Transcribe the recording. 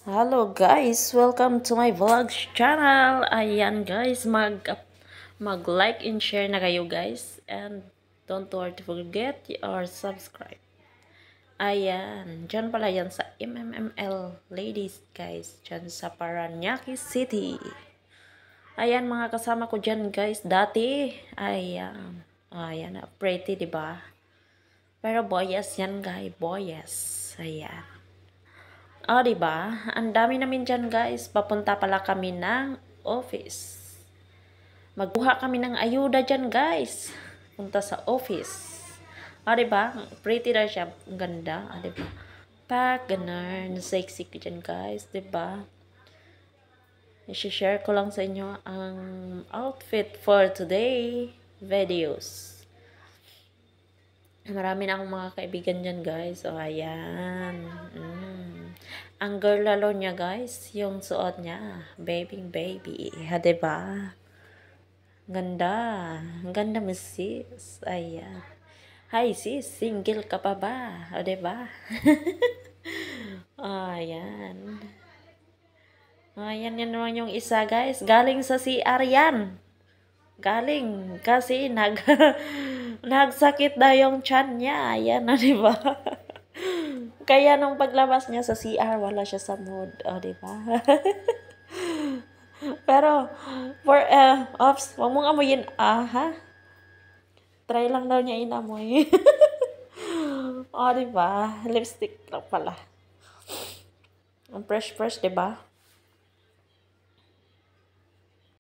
Hello guys, welcome to my vlogs channel. Ayan guys, mag-like and share na kayo guys, and don't worry to forget or subscribe. Ayan, dyan pala yan sa MMML Ladies guys, dyan sa Paranaque City. Ayan mga kasama ko dyan guys, dati. Ayan, pretty diba? Pero boyes yan guys, boyes. Ayan. Diba? Ang dami namin dyan, guys. Papunta pala kami ng office. Magkuha kami ng ayuda dyan, guys. Punta sa office. Diba? Pretty na siya. Ang ganda. Diba? Pag ganun. Sexy ko dyan, guys. Diba? I-share ko lang sa inyo ang outfit for today videos. Marami na akong mga kaibigan dyan, guys. Ayan. Ang girl lalo niya, guys, yung suot niya. Baby. Diba? Ganda. Ang ganda mo, sis. Ayan. Hi, sis. Single ka pa ba? Diba? Ayan. Ayan, yan naman yung isa, guys. Galing sa CR yan. Galing. Kasi nagsakit na yung tiyan niya. Ayan, diba? Kaya nung paglabas niya sa CR, wala siya sa mood. Diba? Pero, ops, wag mong amuyin, ha? Try lang daw niya inamoy. Diba? Lipstick lang pala. Ang fresh, diba?